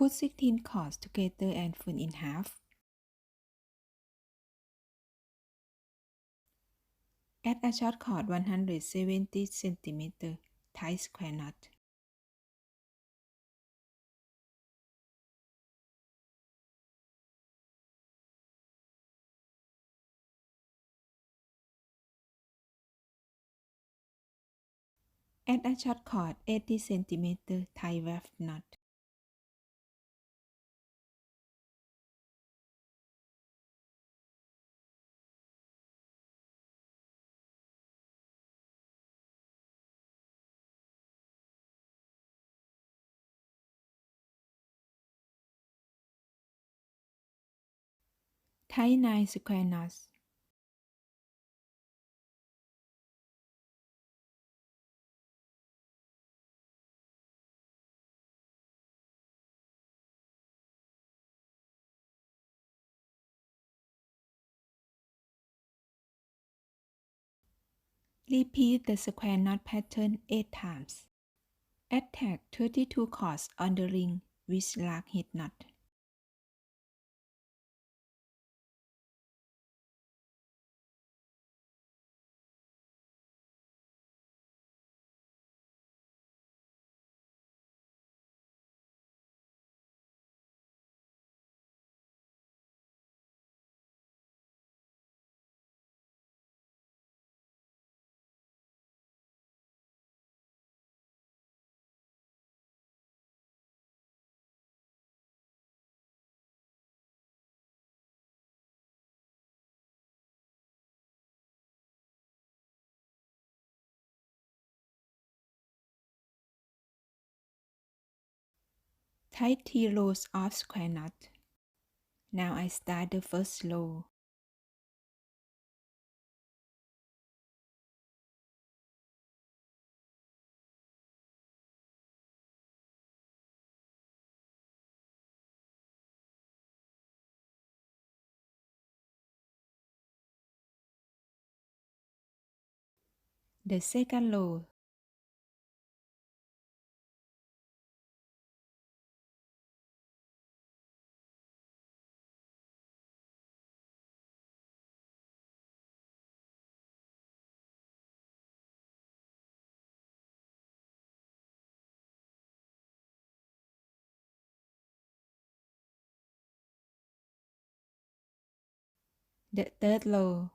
Put 16 chords together and fold in half. Add a short cord 170 cm, tie square knot. Add a short cord 80 cm, tie weft knot. Tie 9 square knots. Repeat the square knot pattern 8 times. Attach 32 cords on the ring with lark head knot. Tie 3 rows of square knot. Now I start the first row. The second row. The third row.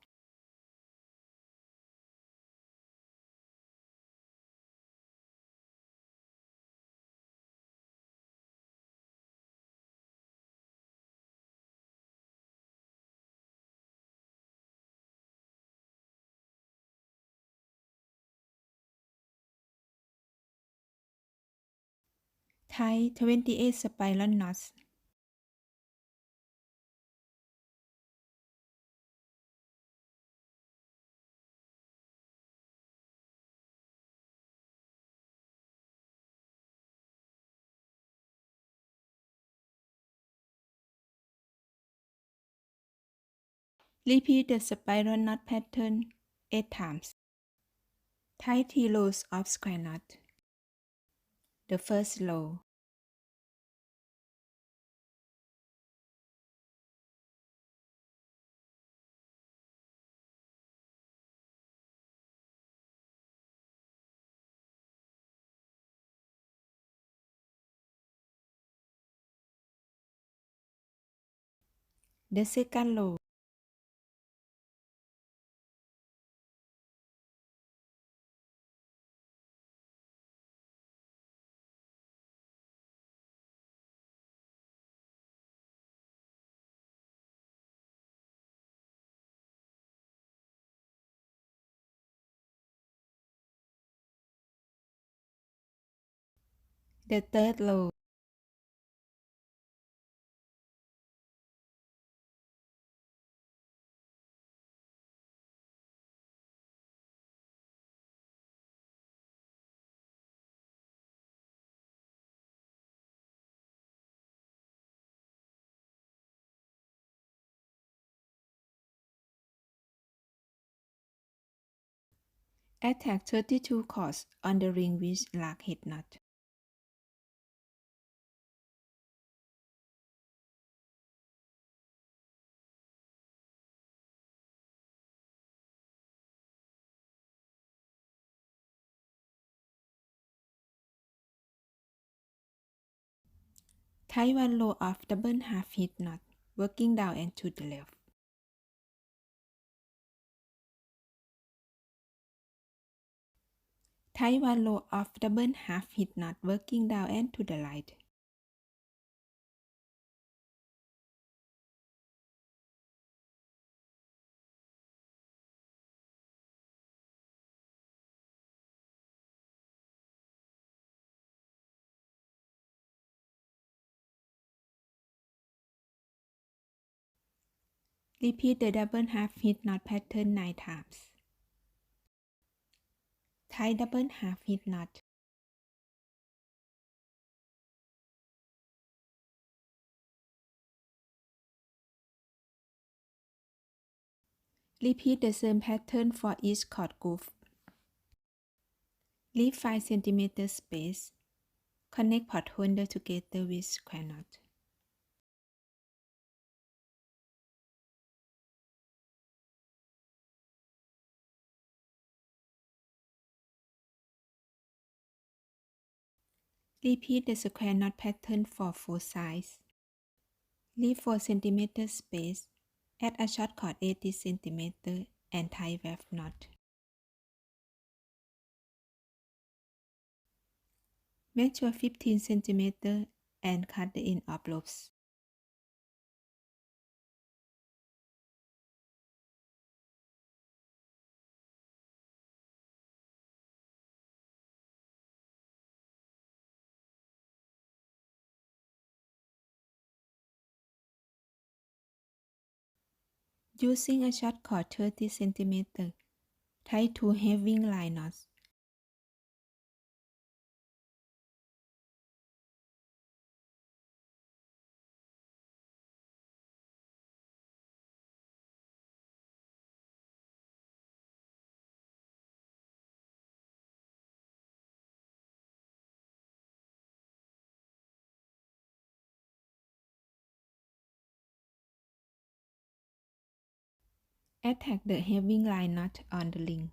Tie 28 spiral knots. Repeat the spiral knot pattern 8 times. Tie 3 rows of square knot. The first row. The second row. The third row. Attach 32 cords on the ring with lark head knot. Tie 1 row of double half hitch knot, working down and to the left. Tie 1 row of double half hitch knot, working down and to the right. Repeat the double half hitch knot pattern 9 times. Tie double half hitch knot. Repeat the same pattern for each cord groove. Leave 5 cm space. Connect pot holder together with square knot. Repeat the square knot pattern for 4 sides. Leave 4 cm space. Add a short cord 80 cm and tie weft knot. Measure 15 cm and cut the end of loops. Using a short cord 30 cm, tie 2 having line knots. Attach the having line knot on the ring.